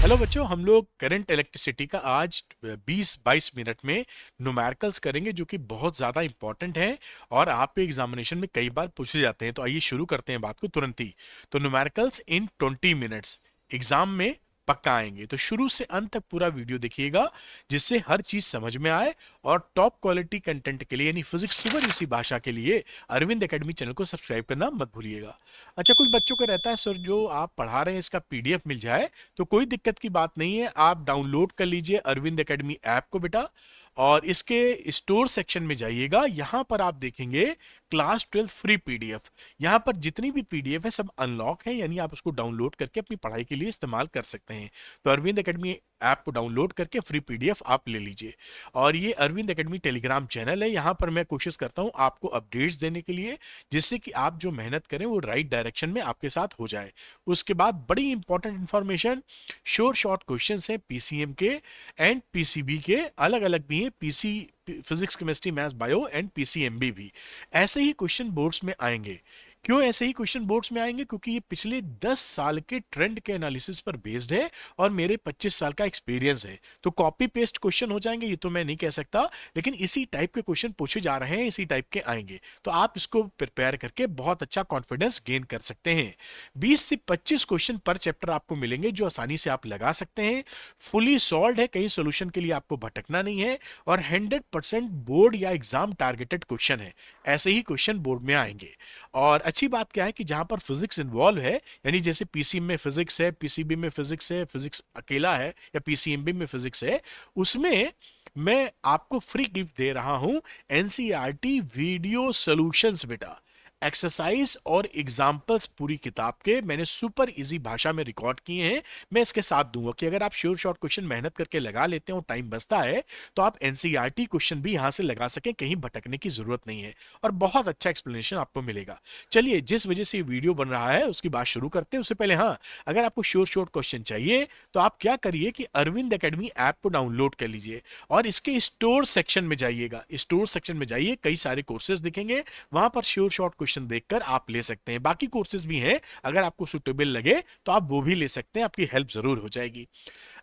Hello बच्चों, हम लोग करंट इलेक्ट्रिसिटी का आज 20-22 मिनट में न्यूमेरिकल्स करेंगे जो कि बहुत ज़्यादा इंपॉर्टेंट है और आपके एग्जामिनेशन में कई बार पूछे जाते हैं। तो आइए शुरू करते हैं बात को तुरंत ही। तो न्यूमेरिकल्स इन 20 मिनट्स एग्जाम में पक्का आएंगे, तो शुरू से अंत तक पूरा वीडियो देखिएगा जिससे हर चीज समझ में आए। और टॉप क्वालिटी कंटेंट के लिए यानी फिजिक्स सुपर इसी भाषा के लिए अरविंद एकेडमी चैनल को सब्सक्राइब करना मत भूलिएगा। अच्छा, कुछ बच्चों को रहता है सर जो आप पढ़ा रहे हैं इसका पीडीएफ मिल जाए, तो कोई दिक्कत की बात नहीं है। आप डाउनलोड कर लीजिए अरविंद एकेडमी ऐप को बेटा, और इसके स्टोर सेक्शन में जाइएगा। यहां पर आप देखेंगे क्लास 12 फ्री पीडीएफ। यहां पर जितनी भी पीडीएफ है सब अनलॉक है, यानी आप उसको डाउनलोड करके अपनी पढ़ाई के लिए इस्तेमाल कर सकते हैं। तो अरविंद एकेडमी ऐप को डाउनलोड करके फ्री पीडीएफ आप ले लीजिए। और ये अरविंद एकेडमी टेलीग्राम चैनल है, यहाँ पर मैं कोशिश करता हूँ आपको अपडेट्स देने के लिए, जिससे कि आप जो मेहनत करें वो राइट डायरेक्शन में आपके साथ हो जाए। उसके बाद बड़ी इंपॉर्टेंट इंफॉर्मेशन, शोर शॉर्ट क्वेश्चंस हैं पीसीएम के एंड पीसीबी के, अलग अलग भी हैं, PC physics chemistry maths bio and PCMB भी। ऐसे ही क्वेश्चन बोर्ड्स में आएंगे। क्यों ऐसे ही क्वेश्चन बोर्ड्स में आएंगे? क्योंकि ये पिछले 10 साल के ट्रेंड के एनालिसिस पर बेस्ड है और मेरे 25 साल का एक्सपीरियंस है। तो कॉपी पेस्ट क्वेश्चन हो जाएंगे ये तो मैं नहीं कह सकता, लेकिन इसी टाइप के क्वेश्चन पूछे जा रहे हैं, इसी टाइप के आएंगे। तो आप इसको प्रिपेयर करके बहुत अच्छा कॉन्फिडेंस गेन कर सकते हैं। 20 से 25 क्वेश्चन पर चैप्टर आपको मिलेंगे जो आसानी से आप लगा सकते हैं। फुली सॉल्व है, कहीं सोल्यूशन के लिए आपको भटकना नहीं है, और 100% बोर्ड या एग्जाम टारगेटेड क्वेश्चन है। ऐसे ही क्वेश्चन बोर्ड में आएंगे। और अच्छी बात क्या है कि जहां पर फिजिक्स इन्वॉल्व है, यानी जैसे पीसी में फिजिक्स है, पीसीबी में फिजिक्स है, फिजिक्स अकेला है, या पीसीएमबी में फिजिक्स है, उसमें मैं आपको फ्री गिफ्ट दे रहा हूं एनसीईआरटी वीडियो सॉल्यूशंस बेटा। एक्सरसाइज और एग्जाम्पल्स पूरी किताब के मैंने सुपर इजी भाषा में रिकॉर्ड किए हैं। मैं इसके साथ दूंगा कि अगर आप श्योर शॉर्ट क्वेश्चन मेहनत करके लगा लेते हैं और टाइम बचता है, तो आप एनसीईआरटी क्वेश्चन भी यहां से लगा सकें, कहीं भटकने की जरूरत नहीं है। और बहुत अच्छा एक्सप्लेनेशन आपको मिलेगा। चलिए, जिस वजह से ये वीडियो बन रहा है उसकी बात शुरू करते हैं। उससे पहले हाँ, अगर आपको श्योर शॉर्ट क्वेश्चन चाहिए तो आप क्या करिए कि अरविंद एकेडमी ऐप को डाउनलोड कर लीजिए और इसके स्टोर सेक्शन में जाइएगा। स्टोर सेक्शन में जाइए, कई सारे कोर्सेज दिखेंगे, वहां पर श्योर शॉर्ट क्वेश्चन देखकर आप ले सकते हैं। बाकी कोर्सेज भी हैं, अगर आपको सुटेबल लगे तो आप वो भी ले सकते हैं, आपकी हेल्प जरूर हो जाएगी।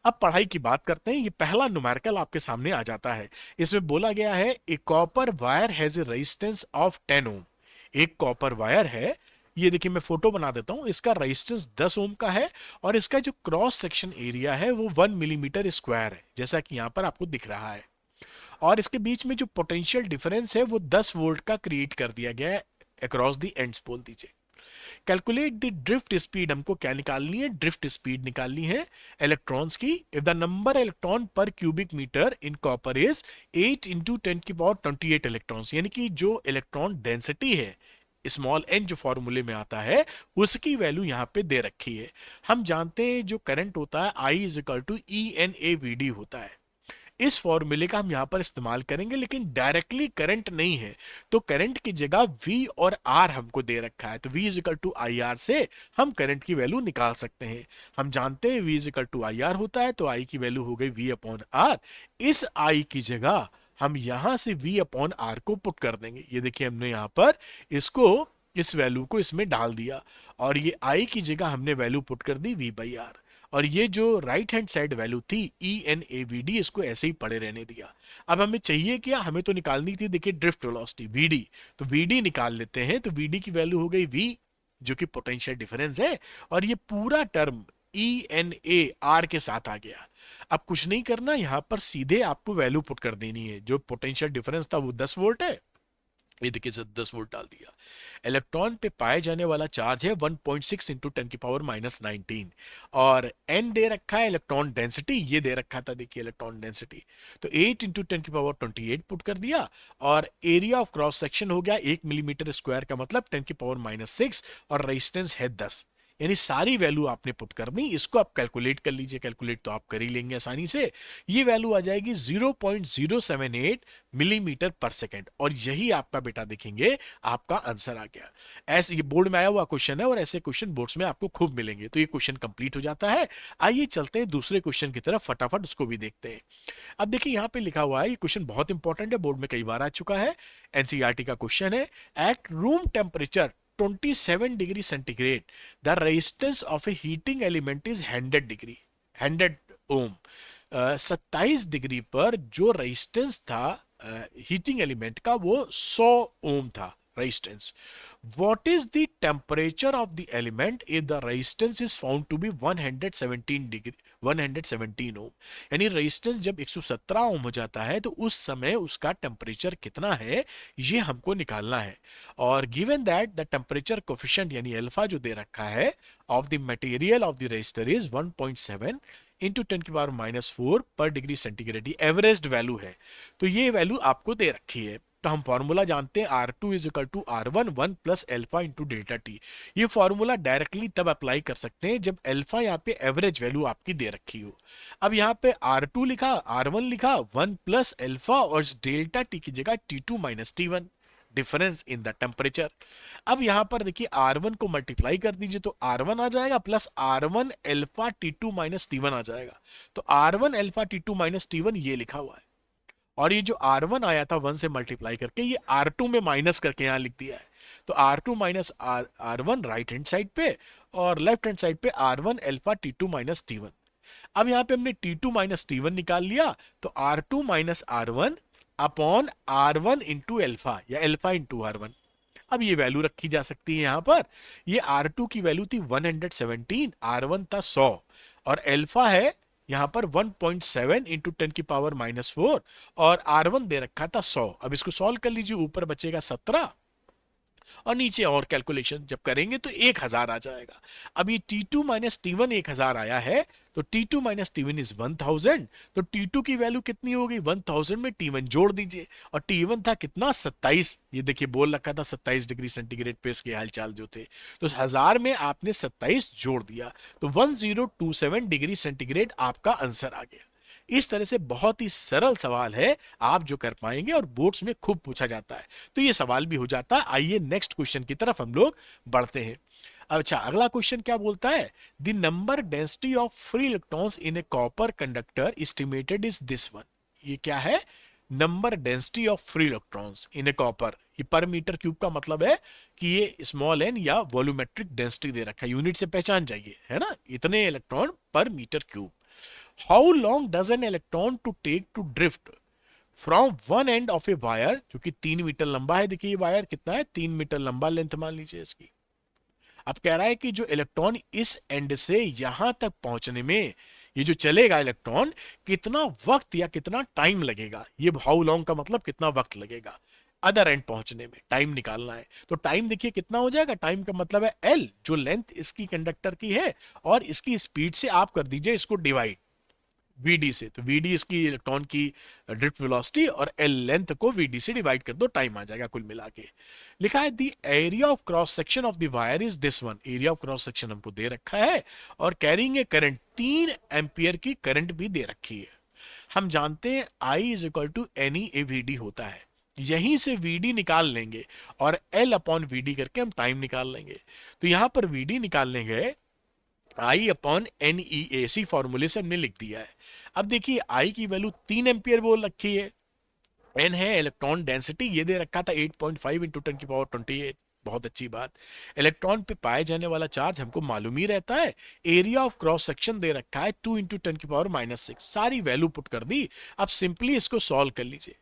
अब पढ़ाई की बात करते हैं। ये पहला न्यूमेरिकल आपके सामने आ जाता है। इसमें बोला गया है a copper wire has a resistance of 10 ohm. एक कॉपर वायर है, ये देखिए मैं फोटो बना देता हूं, इसका रेजिस्टेंस 10 ओम का है, और इसका जो क्रॉस सेक्शन एरिया है वो 1 मिलीमीटर स्क्वायर है, जैसा कि यहां पर आपको दिख रहा है। और इसके बीच में जो पोटेंशियल डिफरेंस है वो 10 वोल्ट का क्रिएट कर दिया गया है अक्रॉस दी एंड्स बोल दीजिए। कैलकुलेट द ड्रिफ्ट स्पीड, हमको क्या निकालनी है? ड्रिफ्ट स्पीड निकालनी है इलेक्ट्रॉन्स की। If the number electron per cubic metre in copper is 8 into 10 की पावर 28 इलेक्ट्रॉन्स, यानी कि जो इलेक्ट्रॉन डेंसिटी है स्मॉल एन जो फॉर्मूले में आता है, उसकी वैल्यू यहां पे दे रखी है। हम जानते हैं जो करंट होता है I is equal to e n A v d होता है। इस फॉर्मूले का हम यहां पर इस्तेमाल करेंगे, लेकिन डायरेक्टली करंट नहीं है, तो करंट की जगह V और R हमको दे रखा है, तो V is equal to I R से हम करंट की वैल्यू निकाल सकते हैं। हम जानते हैं V is equal to I R होता है, तो I की वैल्यू हो गई V अपॉन आर। इस I की जगह हम यहां से V अपॉन आर को पुट कर देंगे। ये देखिए हमने यहां पर इसको, इस वैल्यू को इसमें डाल दिया, और ये I की जगह हमने वैल्यू पुट कर दी V बाई आर। और ये जो राइट हैंड साइड वैल्यू थी e n A v d, इसको ऐसे ही पड़े रहने दिया। अब हमें चाहिए क्या? हमें तो निकालनी थी, देखिए, ड्रिफ्ट वेलोसिटी वी डी। तो वी डी निकाल लेते हैं, तो वी डी की वैल्यू हो गई वी, जो कि पोटेंशियल डिफरेंस है, और ये पूरा term e n A R के साथ आ गया। अब कुछ नहीं करना, यहां पर सीधे आपको वैल्यू पुट कर देनी है। जो पोटेंशियल डिफरेंस था वो 10 वोल्ट है, ये देखिए 10 वोल्ट डाल दिया। इलेक्ट्रॉन पे पाए जाने वाला चार्ज है 1.6 इंटू 10 की पावर -19, और एन दे रखा है इलेक्ट्रॉन डेंसिटी, ये दे रखा था देखिए इलेक्ट्रॉन डेंसिटी, तो 8 इंटू 10 की पावर 28 पुट कर दिया। और एरिया ऑफ क्रॉस सेक्शन हो गया 1 मिलीमीटर स्क्वायर का मतलब 10 की पावर -6, और रेजिस्टेंस है 10। यानी सारी वैल्यू आपने पुट कर दी। इसको आप कैलकुलेट कर लीजिए, कैलकुलेट तो आप कर ही लेंगे आसानी से। ये वैल्यू आ जाएगी 0.078 मिलीमीटर पर सेकेंड, और यही आपका बेटा देखेंगे आपका आंसर आ गया। ऐसे ये बोर्ड में आया हुआ क्वेश्चन है, और ऐसे क्वेश्चन बोर्ड्स में आपको खूब मिलेंगे। तो ये क्वेश्चन कंप्लीट हो जाता है। आइए चलते हैं दूसरे क्वेश्चन की तरफ, फटाफट उसको भी देखते हैं। अब देखिए यहाँ पे लिखा हुआ है, ये क्वेश्चन बहुत इंपॉर्टेंट है, बोर्ड में कई बार आ चुका है, एनसीईआरटी का क्वेश्चन है। At room temperature 27 degree centigrade the resistance of a heating element is 100 degree. 100 ohm. 27 degree पर जो रेजिस्टेंस था हीटिंग एलिमेंट का वो 100 ओम था resistance. What is the temperature of the element if the resistance is found to be 117 degree 117 ओम। यानी resistance जब 117 ओम हो जाता है तो उस समय उसका टेम्परेचर कितना है ये हमको निकालना है। और given that the temperature coefficient यानी अल्फा जो दे रखा है of the material of the resistor is 1.7 into 10 की पावर -4 पर डिग्री सेंटीग्रेड, एवरेज वैल्यू है। तो ये वैल्यू आपको दे रखी है। तो हम फॉर्मूला जानते हैं R2 is equal to R1 1 plus alpha into delta T. ये फॉर्मूला डायरेक्टली तब अप्लाई कर सकते हैं जब एल्फा यहाँ पे एवरेज वैल्यू आपकी दे रखी हो। अब यहाँ पे R2 लिखा, R1 लिखा, 1 प्लस एल्फा और डेल्टा टी की जगह T2 minus T1, difference in the temperature. अब यहां पर देखिए R1 को मल्टीप्लाई कर दीजिए तो R1 आ जाएगा plus R1 alpha T2 minus T1 आ जाएगा। तो R1 alpha T2 minus T1 ये लिखा हुआ है, और ये जो R1 आया था 1 से मल्टीप्लाई करके ये R2 में माइनस करके यहां लिख दिया है। तो R2 minus R1 right hand side पे और लेफ्ट हैंड साइड पे R1 alpha T2 minus T1। अब यहां पे हमने T2 माइनस T1 निकाल लिया तो R2 minus R1 upon R1 into alpha या एल्फा इंटू R1। अब ये वैल्यू रखी जा सकती है यहां पर। ये R2 की वैल्यू थी 117, R1 था 100 और एल्फा है यहां पर 1.7 इंटू 10 की पावर -4 और R1 दे रखा था 100। अब इसको सॉल्व कर लीजिए, ऊपर बचेगा 17 और नीचे और कैलकुलेशन जब करेंगे तो 1000 आ जाएगा। अब ये T2 माइनस T1 1000 आया है तो T2 माइनस T1 इज 1000। तो T2 की वैल्यू कितनी हो गई 1000 में T1 जोड़ दीजिए और T1 था कितना 27। ये देखिए बोल रखा था 27 डिग्री सेंटीग्रेड पे इसके हालचाल जो थे, तो 1000 में आपने 27 जोड़ दिया तो 1027 डिग्री सेंटीग्रेड आपका आंसर आ गया। इस तरह से बहुत ही सरल सवाल है, आप जो कर पाएंगे और बोर्ड्स में खूब पूछा जाता है तो ये सवाल भी हो जाता है। आइए नेक्स्ट क्वेश्चन की तरफ हम लोग बढ़ते हैं। अच्छा, अगला क्वेश्चन क्या बोलता है, the number density of free electrons in A copper conductor estimated is this one. ये क्या है, number density of free electrons in A copper. ये पर मीटर क्यूब का मतलब है कि ये स्मॉल एन या वॉल्यूमेट्रिक डेंसिटी दे रखा है, यूनिट से पहचान जाइए, है ना, इतने electron per metre cube. How long does an electron to take to drift from one end of a wire, जो कि 3 मीटर लंबा है। देखिए ये वायर कितना है, 3 मीटर लंबा लेंथ मान लीजिए इसकी। अब कह रहा है कि जो इलेक्ट्रॉन इस एंड से यहां तक पहुंचने में, ये जो चलेगा इलेक्ट्रॉन, कितना वक्त या कितना टाइम लगेगा। ये हाउ लॉन्ग का मतलब कितना वक्त लगेगा अदर एंड पहुंचने में, टाइम निकालना है। तो टाइम देखिए कितना हो जाएगा, टाइम का मतलब है एल, जो लेंथ इसकी कंडक्टर की है, और इसकी स्पीड से आप कर दीजिए इसको डिवाइड Vd से। तो Vd इसकी इलेक्ट्रॉन की ड्रिफ्ट वेलोसिटी और L लेंथ को Vd से डिवाइड कर दो, टाइम आ जाएगा कुल मिला के। लिखा है the area of cross section of the wire is this one. Area of cross section हमको दे रखा है और कैरिंग ए करंट, 3 एम्पियर की करंट भी दे रखी है। हम जानते हैं I is equal to n e A Vd होता है, यहीं से Vd निकाल लेंगे और L अपॉन Vd करके हम टाइम निकाल लेंगे। तो यहां पर Vd निकालने गए, आई अपॉन एन ई ए, सी फॉर्मूले से हमने लिख दिया है। अब देखिए आई की वैल्यू 3 एम्पियर बोल रखी है, एन है इलेक्ट्रॉन डेंसिटी, ये दे रखा था 8.5 इंटू 10 की पावर 28। बहुत अच्छी बात, इलेक्ट्रॉन पे पाए जाने वाला चार्ज हमको मालूम ही रहता है। एरिया ऑफ क्रॉस सेक्शन दे रखा है 2 इंटू 10 की पावर -6। सारी वैल्यू पुट कर दी। अब सिंपली इसको सॉल्व कर लीजिए।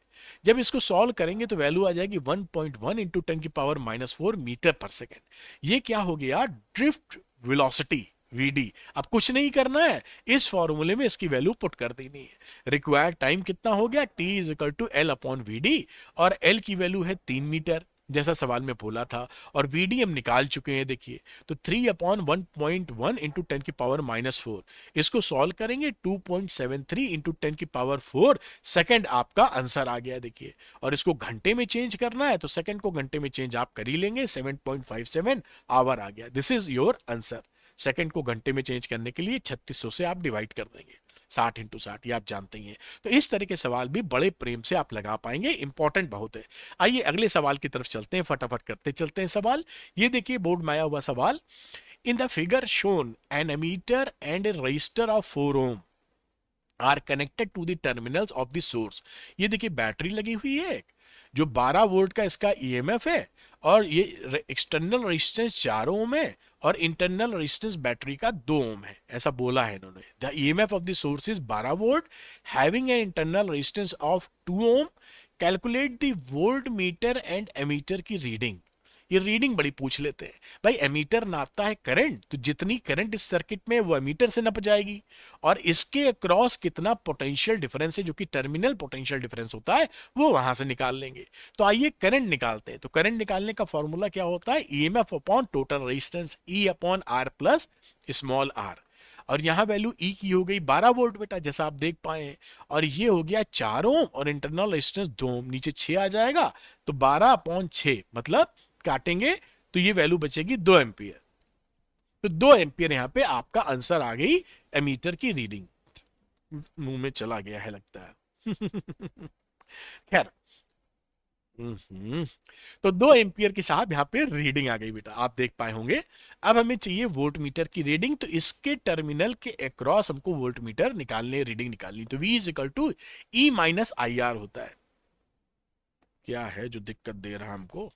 जब इसको सॉल्व करेंगे तो वैल्यू आ जाएगी 1.1 इंटू 10 की पावर -4 मीटर पर सेकेंड। ये क्या हो गया, ड्रिफ्ट वेलोसिटी Vd। अब कुछ नहीं करना है, इस फॉर्मूले में इसकी वैल्यू पुट कर देनी है। रिक्वायर्ड टाइम कितना हो गया, T is equal to L upon Vd, और L की वैल्यू है 3 मीटर जैसा सवाल में बोला था, और Vd हम निकाल चुके हैं देखिए। तो 3 अपॉन 1.1 इंटू 10 की पावर -4, इसको सॉल्व करेंगे 2.73 इंटू 10 की पावर 4 सेकेंड आपका आंसर आ गया देखिए। और इसको घंटे में चेंज करना है तो सेकेंड को घंटे में चेंज आप कर ही लेंगे, 7.57 आवर आ गया। This is your answer. Second को घंटे में चेंज करने के लिए 3600 से आप डिवाइड कर देंगे, 60 इंटू 60, ये आप जानते ही हैं। तो इस तरह के सवाल भी बड़े प्रेम से आप लगा पाएंगे, इंपॉर्टेंट बहुत है। आइए अगले सवाल की तरफ चलते हैं, फटाफट करते चलते हैं सवाल। ये देखिए बोर्ड में आया हुआ सवाल, in the figure shown an ammeter and a resistor of 4 ohm are connected to the terminals of the source. ये देखिए बैटरी लगी हुई है, जो 12 वोल्ट का इसका ईएमएफ है, और ये एक्सटर्नल रेजिस्टेंस 4 ओम है, और इंटरनल रेजिस्टेंस बैटरी का 2 ओम है, ऐसा बोला है इन्होंने। The EMF of the source is 12 volt having a internal resistance of 2 ohm. Calculate the voltmeter and ammeter की रीडिंग। ये रीडिंग बड़ी पूछ लेते हैं भाई। एमीटर नापता है करंट, तो जितनी करंट इस सर्किट में वो एमीटर से नप जाएगी, और इसके अक्रॉस कितना पोटेंशियल डिफरेंस है, जो कि टर्मिनल पोटेंशियल डिफरेंस होता है, वो वहां से निकाल लेंगे। तो आइए करंट निकालते हैं। तो करंट निकालने का फॉर्मूला क्या होता है, EMF upon total resistance, E upon R plus small R. और यहां वैल्यू ई की हो गई 12 वोल्ट बेटा, जैसा आप देख पाए हैं। और ये हो गया 4 ओम और इंटरनल रेजिस्टेंस 2 ओम, नीचे 6 आ जाएगा। तो 12 अपॉन 6 मतलब काटेंगे तो ये वैल्यू बचेगी 2 एम्पियर। तो 2 एम्पियर यहां पे आपका आंसर आ गई एमीटर की रीडिंग। मुंह में चला गया है लगता है। खैर, तो 2 एम्पियर की साहब यहाँ पे रीडिंग आ गई बेटा, आप देख पाए होंगे। अब हमें चाहिए वोल्ट मीटर की रीडिंग, तो इसके टर्मिनल के अक्रॉस हमको वोल्ट मीटर निकालने, रीडिंग निकालनी। तो V is equal to E minus I R होता है। क्या है जो दिक्कत दे रहा हमको,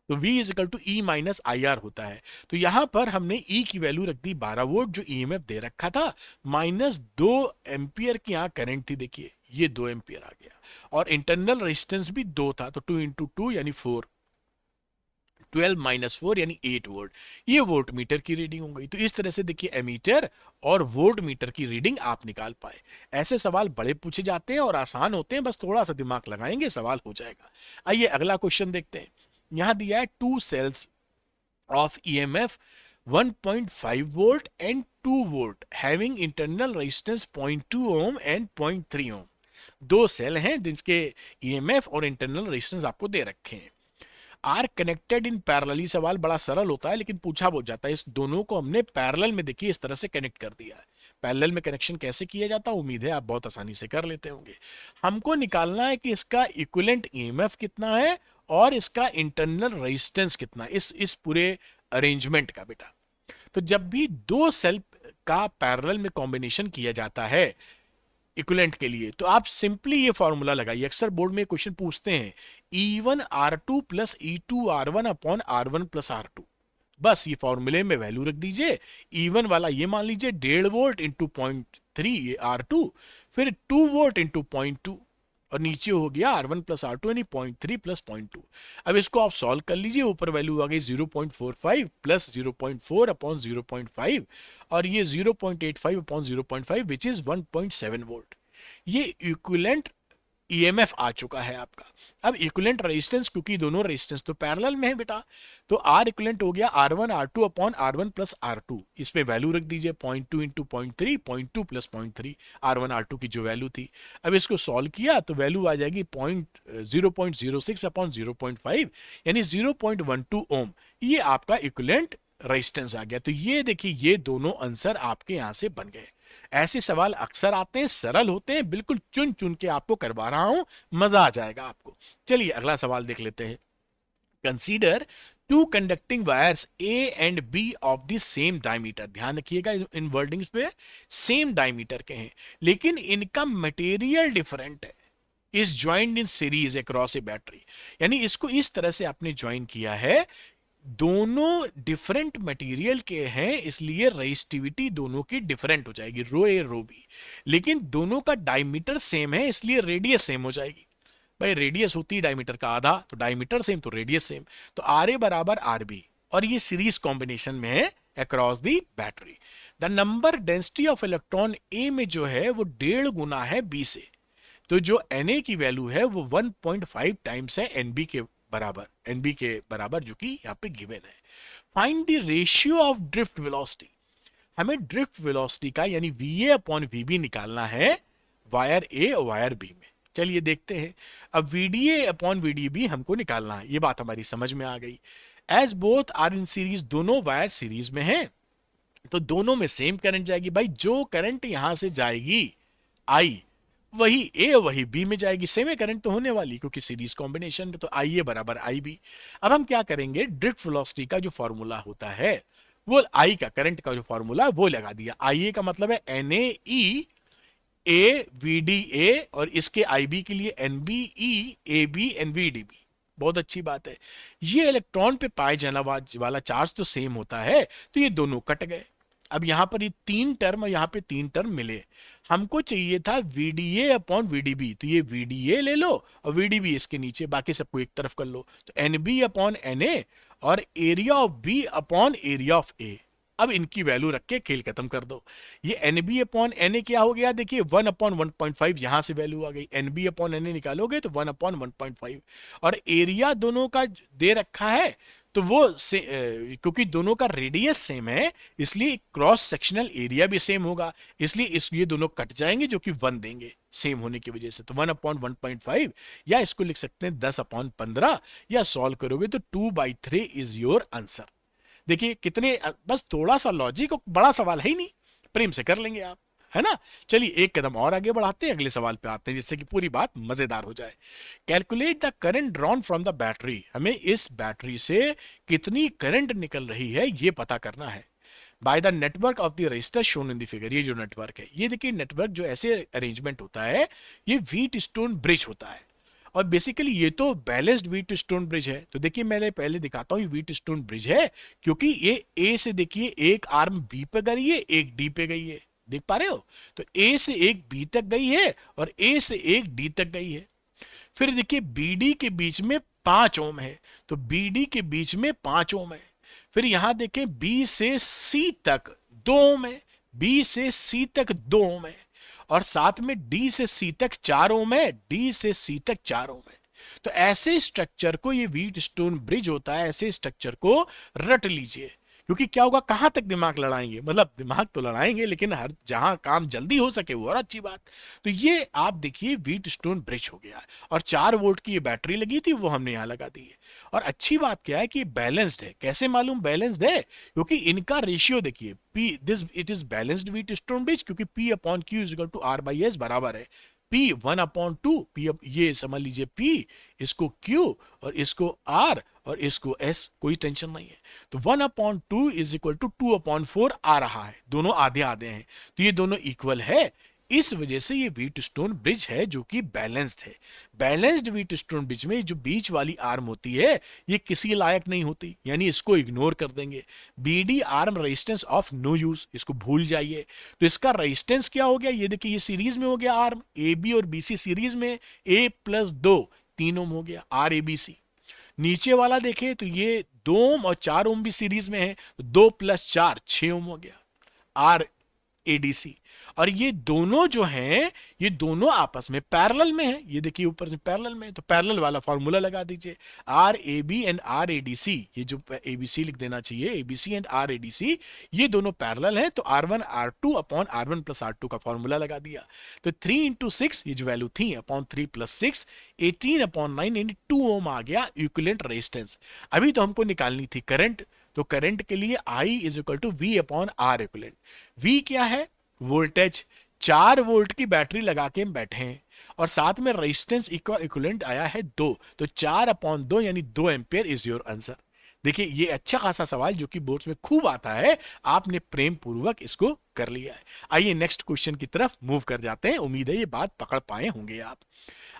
तो V is equal to E minus I R होता है। तो यहां पर हमने E की वैल्यू रख दी 12 वोल्ट जो ईएमएफ दे रखा था, माइनस 2 एम्पियर की यहां करंट थी, देखिए ये 2 एम्पियर आ गया। और इंटरनल रेजिस्टेंस भी 2 था, तो 2 इंटू 2 यानी 4, 12 माइनस 4 यानी 8 वोल्ट। ये वोल्ट मीटर की रीडिंग हो गई। तो इस तरह से देखिए एमीटर और वोल्ट मीटर की रीडिंग आप निकाल पाए। ऐसे सवाल बड़े पूछे जाते हैं और आसान होते हैं, बस थोड़ा सा दिमाग लगाएंगे सवाल हो जाएगा। आइए अगला क्वेश्चन देखते हैं। यहां दिया है 2 cells of EMF 1.5 volt and 2 volt having internal resistance 0.2 ohm and 0.3 ohm. 2 cell हैं जिनके ईएमएफ और इंटरनल रेजिस्टेंस आपको दे रखे हैं। Are connected in parallel. ये सवाल बड़ा सरल होता है लेकिन पूछा बहुत जाता है। इस दोनों को हमने पैरेलल में देखिए इस तरह से कनेक्ट कर दिया है। पैरेलल में कनेक्शन कैसे किया जाता है, उम्मीद है आप बहुत आसानी से कर लेते होंगे। हमको निकालना है कि इसका इक्विवेलेंट ईएमएफ कितना है और इसका इंटरनल रेजिस्टेंस कितना है, इस पूरे अरेंजमेंट का बेटा। तो जब भी 2 सेल का पैरेलल में कॉम्बिनेशन किया जाता है इक्विवेलेंट के लिए, तो आप सिंपली ये फॉर्मूला लगाइए। अक्सर बोर्ड में क्वेश्चन पूछते हैं E1 R2 plus E2 R1 upon R1 plus R2। बस ये फॉर्मूले में वैल्यू रख दीजिए। E1 वाला ये मान लीजिए 1.5 वोल्ट इंटू 0.3 ये R2, फिर 2 वोल्ट इंटू 0.2, और नीचे हो गया R1 प्लस R2 यानी 0.3 प्लस 0.2। अब इसको आप सॉल्व कर लीजिए। ऊपर वैल्यू आ गई 0.45 प्लस 0.4 अपॉन 0.5, और ये 0.85 अपॉन 0.5 विच इज 1.7 वोल्ट। ये इक्विवेलेंट ईएमएफ आ चुका है आपका। अब इक्विवेलेंट रेजिस्टेंस, क्योंकि दोनों रेजिस्टेंस तो पैरेलल में है बेटा, तो आर इक्विवेलेंट हो गया R1 R2 upon R1 plus R2। इसमें वैल्यू रख दीजिए 0.2 इंटू 0.3, 0.2 प्लस 0.3, R1 R2 की जो वैल्यू थी। अब इसको सॉल्व किया तो वैल्यू आ जाएगी 0.06 अपॉन 0.5 यानी 0.12 ओम। ये आपका इक्विवेलेंट रेजिस्टेंस आ गया। तो ये देखिए ये दोनों आंसर आपके यहां से बन गए। ऐसे सवाल अक्सर आते हैं, सरल होते हैं, बिल्कुल चुन चुन के आपको करवा रहा हूं, मजा आ जाएगा आपको। चलिए अगला सवाल देख लेते हैं। Consider 2 conducting wires A and B of the same diameter. ध्यान रखिएगा इन वर्डिंग्स पे, सेम डायमीटर के हैं लेकिन इनका मटेरियल डिफरेंट है। Is joint in series across A battery, यानी इसको इस तरह से आपने ज्वाइन किया है, दोनों डिफरेंट मटेरियल के हैं इसलिए रेजिस्टिविटी दोनों की डिफरेंट हो जाएगी, रो ए रो बी। लेकिन दोनों का डायमीटर सेम है इसलिए रेडियस सेम हो जाएगी। भाई रेडियस होती है डायमीटर का आधा, तो डायमीटर सेम तो रेडियस सेम, तो आर ए बराबर आर बी, और ये सीरीज कॉम्बिनेशन में है across the battery. The number density of electron A में जो है वो 1.5 गुना है बी से। तो जो Na की वैल्यू है वो 1.5 टाइम्स है Nb के बराबर, Nb के बराबर, जो कि यहाँ पे गिवन है। Find the ratio of drift velocity. हमें ड्रिफ्ट वेलोसिटी का यानी Va अपॉन Vb निकालना है वायर A और वायर B में। चलिए देखते हैं। अब VDA अपॉन VDB हमको निकालना है, ये बात हमारी समझ में आ गई। As both are in series, दोनों वायर सीरीज में हैं तो दोनों में सेम करंट जाएगी। भाई जो करंट यहां से जाएगी I, वही ए वही बी में जाएगी। सेम करंट तो होने वाली क्योंकि सीरीज कॉम्बिनेशन में, तो आई ए बराबर आई बी। अब हम क्या करेंगे, ड्रिफ्ट वेलोसिटी का जो फॉर्मूला होता है वो आई का करंट का जो फॉर्मूला वो लगा दिया। आई ए का मतलब है n A e A v d A, और इसके आई बी के लिए n B e A B n v d B. बहुत अच्छी बात है। ये इलेक्ट्रॉन पे पाए जाने वाला चार्ज तो सेम होता है, तो ये दोनों कट गए। अब यहां पर ये 3 टर्म और यहां पे 3 टर्म मिले। हमको चाहिए था VDA अपॉन VDB, तो ये VDA ले लो और VDB इसके नीचे, बाकी सबको एक तरफ कर लो, तो NB अपॉन NA और area of B upon area of A। अब इनकी वैल्यू रख के खेल खत्म कर दो। ये NB अपॉन NA क्या हो गया, देखिए 1 अपॉन 1.5, यहां से वैल्यू आ गई। NB अपॉन NA निकालोगे तो 1 अपॉन 1.5, और एरिया दोनों का दे रखा है, तो वो क्योंकि दोनों का रेडियस सेम है, इसलिए क्रॉस सेक्शनल एरिया भी सेम होगा, इसलिए ये दोनों कट जाएंगे जो कि 1 देंगे सेम होने की वजह से। तो 1 अपॉन 1.5, या इसको लिख सकते हैं 10 अपॉन 15, या सॉल्व करोगे तो 2/3 इज योर आंसर। देखिए कितने, बस थोड़ा सा लॉजिक, और बड़ा सवाल है ही नहीं, प्रेम से कर लेंगे आप, है ना। चलिए एक कदम और आगे बढ़ाते हैं, अगले सवाल पे आते हैं, जिससे कि पूरी बात मजेदार हो जाए। Calculate the current drawn from the battery. हमें इस बैटरी से कितनी करंट निकल रही है ये पता करना है। By the network of the register shown in the figure. ये जो नेटवर्क है, ये देखिए नेटवर्क जो ऐसे अरेंजमेंट होता है, ये व्हीट स्टोन ब्रिज होता है, और बेसिकली ये तो बैलेंस्ड व्हीट स्टोन ब्रिज है। तो देखिए मैं पहले दिखाता हूँ, ये व्हीट स्टोन ब्रिज है, क्योंकि ये ए से देखिए एक आर्म बी पे गई है, एक डी पे गई है, देख पा रहे हो। तो ए से एक बी तक गई है और ए से एक डी तक गई है। फिर देखिए बीडी के बीच में 5 ओम है, तो बीडी के बीच में 5 ओम है। फिर यहां देखें बी से सी तक 2 ओम है, बी से सी तक 2 ओम है, और साथ में डी से सी तक 4 ओम है, डी से सी तक 4 ओम है। तो ऐसे स्ट्रक्चर को, ये व्हीट स्टोन ब्रिज होता है, ऐसे स्ट्रक्चर को रट लीजिए, क्योंकि क्या होगा, कहां तक दिमाग लड़ाएंगे, मतलब दिमाग तो लड़ाएंगे लेकिन हर जहां काम जल्दी हो सके वो और अच्छी बात। तो ये आप देखिए व्हीट स्टोन ब्रिज हो गया, और 4 वोल्ट की ये बैटरी लगी थी, वो हमने यहां लगा दी है। और अच्छी बात क्या है कि बैलेंस्ड है। कैसे मालूम बैलेंस्ड है, क्योंकि इनका रेशियो देखिए, P this it is balanced Wheatstone bridge, क्योंकि P upon Q is equal to R/S बराबर है P 1/2, P, ये समझ लीजिए P, इसको Q और इसको R और इसको S, कोई टेंशन नहीं है। तो 1/2 इज इक्वल टू 2/4 आ रहा है, दोनों आधे आधे हैं, तो ये दोनों इक्वल है। इस वजह से ये व्हीट स्टोन ब्रिज है जो कि बैलेंस्ड है। बैलेंस्ड व्हीट स्टोन ब्रिज में जो बीच वाली आर्म होती है, ये किसी लायक नहीं होती, यानी इसको इग्नोर कर देंगे। BD arm resistance of no use, इसको भूल जाइए। तो इसका रेजिस्टेंस क्या हो गया, ये देखिए ये सीरीज में हो गया, आर्म AB और BC सीरीज में, A+2 3 ओम हो गया RABC। नीचे वाला देखें तो ये 2 ओम और 4 ओम भी सीरीज में है, 2 + 4 6 ओम हो गया RADC। और ये दोनों जो हैं, ये दोनों आपस में पैरेलल में है, ये देखिए ऊपर से पैरेलल में है, तो पैरेलल वाला फॉर्मूला लगा दीजिए, RAB एंड RADC, ये जो ABC लिख देना चाहिए, ABC एंड RADC, ये दोनों पैरेलल हैं, तो R1 R2 upon R1 + R2 का फॉर्मूला लगा दिया। तो 3 × 6, ये जो वैल्यू थी, अपॉन 3 + 6 18/9, यानी 2 ओम आ गया इक्विवेलेंट रेजिस्टेंस। अभी तो हमको निकालनी थी करंट, तो करंट के लिए I is equal to V upon R equivalent. V क्या है, वोल्टेज। 4 वोल्ट की बैटरी लगा के हम बैठे हैं, और साथ में रेजिस्टेंस इक्विवेलेंट आया है 2, तो 4/2 यानी 2 एम्पियर इज योर आंसर। देखिए ये अच्छा खासा सवाल जो कि बोर्ड्स में खूब आता है, आपने प्रेम पूर्वक इसको कर लिया है। आइए नेक्स्ट क्वेश्चन की तरफ मूव कर जाते हैं, उम्मीद है ये बात पकड़ पाए होंगे आप।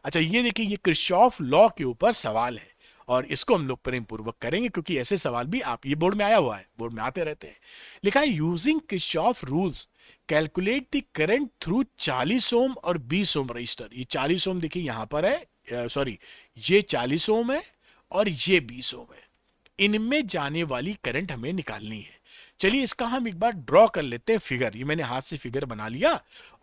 अच्छा ये देखिए, ये किरचॉफ लॉ के ऊपर सवाल है, और इसको हम लोग प्रेम पूर्वक करेंगे, क्योंकि ऐसे सवाल भी आप, ये बोर्ड में आया हुआ है, बोर्ड में आते रहते हैं। लिखा है using Kirchhoff rules calculate the current through 40 ओम और 20 ओम रजिस्टर। ये 40 ओम देखिए यहां पर है, सॉरी ये 40 ओम है और ये 20 ओम है, इनमें जाने वाली करंट हमें निकालनी है। चलिए इसका हम एक बार ड्रॉ कर लेते हैं फिगर, ये मैंने हाथ से फिगर बना लिया,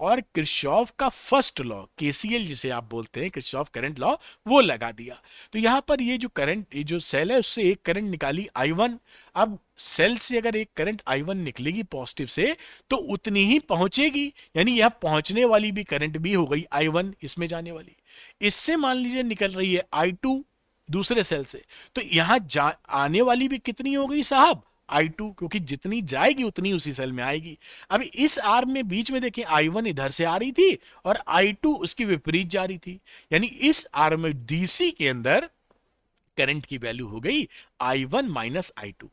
और किरचॉफ का फर्स्ट लॉ, KCL जिसे आप बोलते हैं, किरचॉफ करंट लॉ, वो लगा दिया। तो यहां पर ये जो करंट, ये जो सेल है, उससे एक करंट निकाली I1। अब सेल से अगर एक करंट I1 निकलेगी पॉजिटिव से, तो उतनी ही पहुंचेगी, यानी यहां पहुंचने वाली भी करंट भी हो गई I1, इसमें जाने वाली। इससे मान लीजिए निकल रही है I2 दूसरे सेल से, तो यहां आने वाली भी कितनी हो गई साहब, I2, क्योंकि जितनी जाएगी उतनी उसी सेल में आएगी। अब इस आर्म में बीच में देखिए I1 इधर से आ रही थी और I2 उसकी विपरीत जा रही थी, यानी इस आर्म में DC के अंदर करंट की वैल्यू हो गई I1 - I2,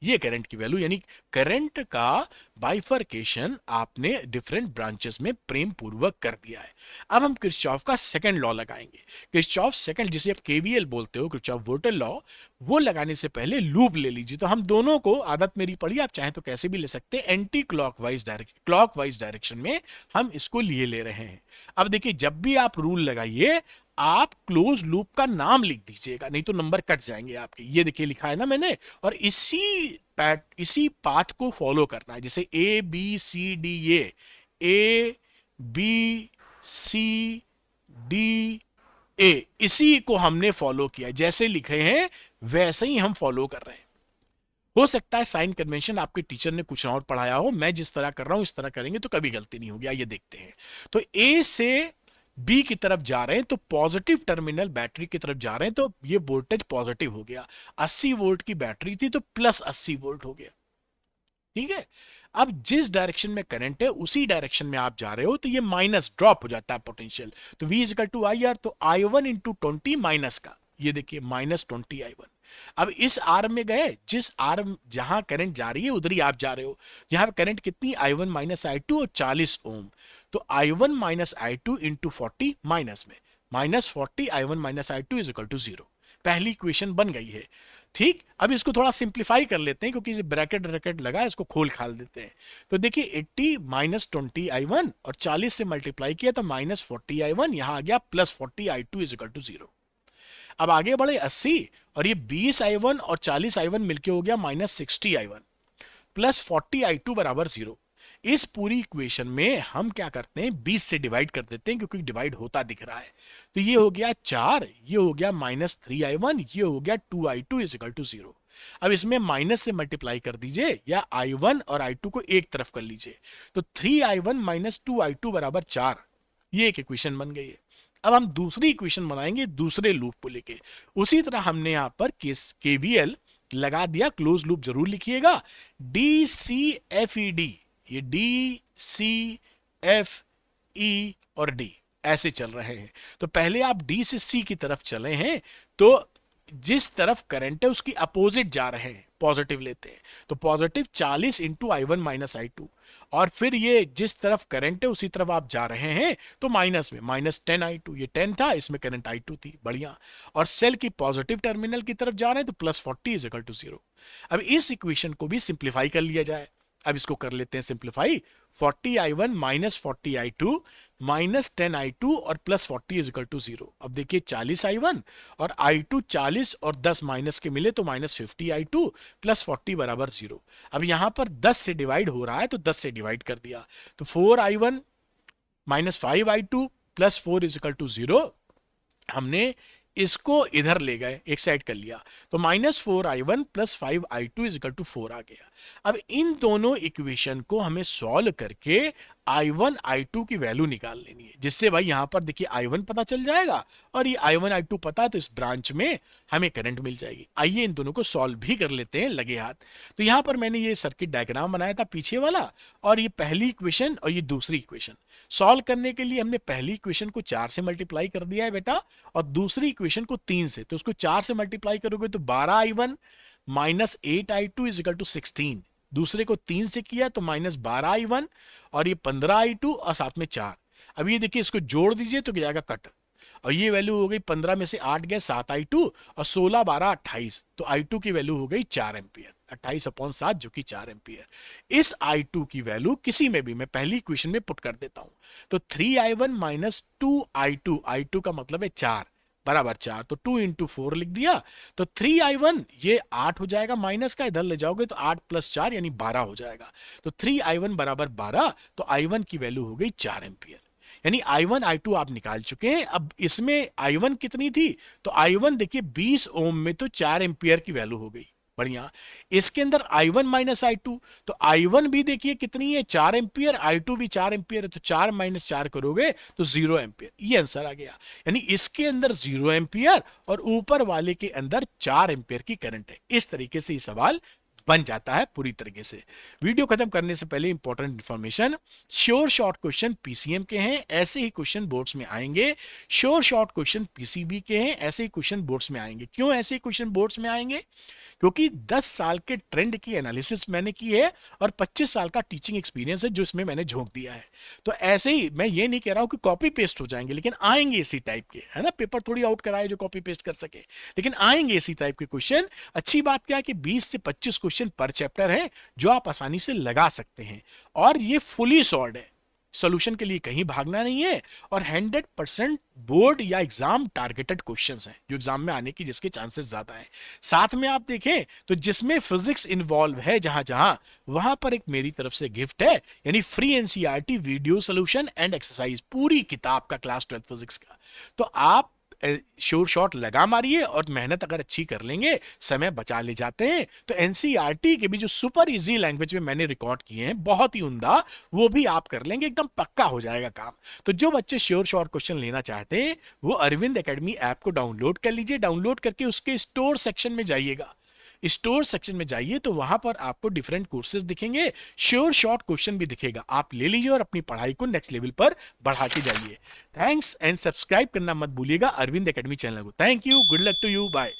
ये करंट की वैल्यू, यानी करंट का बाइफर्केशन आपने डिफरेंट ब्रांचेस में प्रेम पूर्वक कर दिया है। अब हम किरचॉफ का सेकंड लॉ लगाएंगे। किरचॉफ सेकंड, जिसे आप केवीएल बोलते हो, किरचॉफ वोल्टेज लॉ, वो लगाने से पहले लूप ले लीजिए। तो हम दोनों को, आदत मेरी पड़ी, आप चाहें तो कैसे भी ले सकते हैं, एंटी क्लॉकवाइज डायरेक्शन में हम इसको लिए ले रहे हैं। अब देखिए, जब भी आप रूल लगाइए, आप क्लोज लूप का नाम लिख दीजिएगा, नहीं तो नंबर कट जाएंगे आपके। ये देखिए लिखा है ना मैंने, और इसी पाथ को फॉलो करना है। जैसे A B C D, A B C D A, इसी को हमने फॉलो किया, जैसे लिखे हैं वैसे ही हम फॉलो कर रहे हैं। हो सकता है साइन कन्वेंशन आपके टीचर ने कुछ और पढ़ाया हो, मैं जिस तरह कर रहा हूं इस तरह करेंगे तो कभी गलती नहीं होगी। आइए देखते हैं। तो ए से बी की तरफ जा रहे हैं, तो पॉजिटिव टर्मिनल बैटरी की तरफ जा रहे हैं, तो ये वोल्टेज पॉजिटिव हो गया। 80 वोल्ट की बैटरी थी तो प्लस 80 वोल्ट हो गया। ठीक है। अब जिस डायरेक्शन में करंट है उसी डायरेक्शन में आप जा रहे हो, तो ये माइनस ड्रॉप हो जाता है पोटेंशियल। तो V is equal to I R, तो I1 इंटू 20 माइनस का, ये देखिए -20 I1। अब इस आर्म में गए, जिस आर्म जहां करंट जा रही है उधर ही आप जा रहे हो। यहां पे करंट कितनी, I1 माइनस I2 और 40 ओम। तो I1 minus I2 into 40 minus में -40 I1 minus I2 is equal to 0। पहली इक्वेशन बन गई है। ठीक। अब इसको थोड़ा सिंप्लीफाई कर लेते हैं, क्योंकि ब्रैकेट लगा, इसको खोल खाल देते हैं। तो देखिए 80 -20 I1 और 40 से मल्टीप्लाई किया तो -40 I1, यहां आ गया +40 I2 इज इक्वल टू 0। अब आगे बढ़े 80, और ये 20 I1 और 40 I1 मिलके हो गया -60 I1 +40 I2 बराबर 0। इस पूरी इक्वेशन में हम क्या करते हैं, 20 से डिवाइड कर देते हैं, क्योंकि डिवाइड होता दिख रहा है। तो ये हो गया 4, ये हो गया -3 I1, ये हो गया 2 I2 इज इक्वल टू 0। अब इसमें माइनस से मल्टीप्लाई कर दीजिए, या I1 और I2 को एक तरफ कर लीजिए। तो 3 I1 -2 I2 बराबर 4, ये एक इक्वेशन बन गई है। अब हम दूसरी इक्वेशन बनाएंगे दूसरे लूप को लेके। उसी तरह हमने यहां पर केवीएल लगा दिया, क्लोज लूप जरूर लिखिएगा। DCFED, ये DCFE और D ऐसे चल रहे हैं। तो पहले आप D से C की तरफ चले हैं, तो जिस तरफ करंट है उसकी अपोजिट जा रहे हैं, पॉजिटिव लेते हैं। तो positive 40 into I1 minus I2, और फिर ये जिस तरफ करंट है उसी तरफ आप जा रहे हैं, तो माइनस में -10 I2, ये 10 था, इसमें करंट I2 थी, बढ़िया। और सेल की पॉजिटिव टर्मिनल की तरफ जा रहे हैं, तो +40 इज इक्वल टू 0। अब इस इक्वेशन को भी सिंप्लीफाई कर लिया जाए। अब इसको कर लेते हैं सिंप्लीफाई। 40 I1 -40 I2 -10 I2 और +40 इज इक्वल टू 0। अब देखिए 40 I1 और I2 40 और 10 माइनस के मिले, तो -50 I2 +40 बराबर 0। अब यहां पर 10 से डिवाइड हो रहा है, तो 10 से डिवाइड कर दिया। तो 4 I1 -5 I2 +4 is equal to 0। हमने इसको इधर ले गए, एक साइड कर लिया, तो -4 I1 +5 I2 is equal to 4 आ गया। अब इन दोनों इक्वेशन को हमें सॉल्व करके I1 I2 की वैल्यू निकाल लेनी है, जिससे भाई यहां पर देखिए I1 पता चल जाएगा, और ये I1 I2 पता है, तो इस ब्रांच में हमें करंट मिल जाएगी। आइए इन दोनों को सॉल्व भी कर लेते हैं लगे हाथ। तो यहां पर मैंने ये सर्किट डायग्राम बनाया था पीछे वाला, और ये पहली इक्वेशन और ये दूसरी इक्वेशन। सॉल्व करने के लिए हमने पहली इक्वेशन को 4 से मल्टीप्लाई कर दिया है बेटा, और दूसरी इक्वेशन को 3 से। तो उसको 4 से मल्टीप्लाई करोगे तो 12 I1 -8 I2 is equal to 16। दूसरे को 3 से किया तो -12 I1 और ये 15 I2 और साथ में 4। अब ये देखिए, इसको जोड़ दीजिए तो क्या जाएगा कट, और ये वैल्यू हो गई 15 में से 8 गए 7 I2 और 16 12 28, तो I2 की वैल्यू हो गई 4 एम्पियर। 28/7 जो कि 4 एम्पियर। इस I2 की वैल्यू किसी में भी मैं पहली इक्वेशन में पुट कर देता हूं, तो 3 I1 -2 I2, I2 का मतलब है 4 बराबर 4, तो 2 इंटू 4 लिख दिया। तो 3 I1 ये 8 हो जाएगा, माइनस का इधर ले जाओगे तो 8 + 4 यानी 12 हो जाएगा। तो 3 I1 बराबर 12, तो I1 की वैल्यू हो गई 4 एम्पियर। यानी I1 I2 आप निकाल चुके हैं। अब इसमें I1 कितनी थी, तो I1 देखिए 20 ओम में तो 4 एम्पियर की वैल्यू हो गई, बढ़िया। इसके अंदर I1 - I2, तो I1 भी देखिए कितनी है 4 एम्पियर, I2 भी 4 एम्पियर है, तो 4 - 4 करोगे तो 0 एम्पियर, ये आंसर आ गया। यानी इसके अंदर 0 एम्पियर और ऊपर वाले के अंदर 4 एम्पियर की करंट है। इस तरीके से ये सवाल बन जाता है पूरी तरीके से। वीडियो खत्म करने से पहले important information, sure short question PCM के हैं, ऐसे ही क्वेश्चन बोर्ड्स में आएंगे। श्योर शॉर्ट क्वेश्चन पीसीबी के हैं, ऐसे ही क्वेश्चन बोर्ड्स में आएंगे। क्यों ऐसे ही क्वेश्चन बोर्ड्स में आएंगे? क्योंकि 10 साल के ट्रेंड की एनालिसिस मैंने की है और 25 साल का टीचिंग एक्सपीरियंस है जो इसमें मैंने झोंक दिया है। तो ऐसे ही मैं ये नहीं कह रहा हूं कि कॉपी पेस्ट हो जाएंगे, लेकिन आएंगे इसी टाइप के, है ना। पेपर थोड़ी आउट कराए जो कॉपी पेस्ट कर सके, लेकिन आएंगे इसी टाइप के क्वेश्चन। अच्छी बात क्या है कि 20 से 25 क्वेश्चन पर चैप्टर है जो आप आसानी से लगा सकते हैं, और ये फुली सॉल्व है। सोल्यूशन के लिए कहीं भागना नहीं है, और 100% बोर्ड या एग्जाम टारगेटेड क्वेश्चंस हैं जो एग्जाम में आने की जिसके चांसेस ज्यादा हैं। साथ में आप देखें तो जिसमें फिजिक्स इन्वॉल्व है जहां जहां, वहां पर एक मेरी तरफ से गिफ्ट है, यानी free NCERT video solution and exercise, पूरी किताब का क्लास 12 फिजिक्स का। तो आप श्योर शॉट लगा मारिए, और मेहनत अगर अच्छी कर लेंगे, समय बचा ले जाते हैं, तो एनसीईआरटी के भी जो सुपर इजी लैंग्वेज में मैंने रिकॉर्ड किए हैं बहुत ही उम्दा, वो भी आप कर लेंगे, एकदम पक्का हो जाएगा काम। तो जो बच्चे श्योर शॉर्ट क्वेश्चन लेना चाहते हैं वो अरविंद एकेडमी ऐप को डाउनलोड कर लीजिए। डाउनलोड करके उसके स्टोर सेक्शन में जाइएगा। स्टोर सेक्शन में जाइए तो वहां पर आपको डिफरेंट कोर्सेज दिखेंगे, श्योर शॉर्ट क्वेश्चन भी दिखेगा। आप ले लीजिए और अपनी पढ़ाई को नेक्स्ट लेवल पर बढ़ा के जाइए। थैंक्स, एंड सब्सक्राइब करना मत भूलिएगा अरविंद एकेडमी चैनल को। Thank you, good luck to you, bye.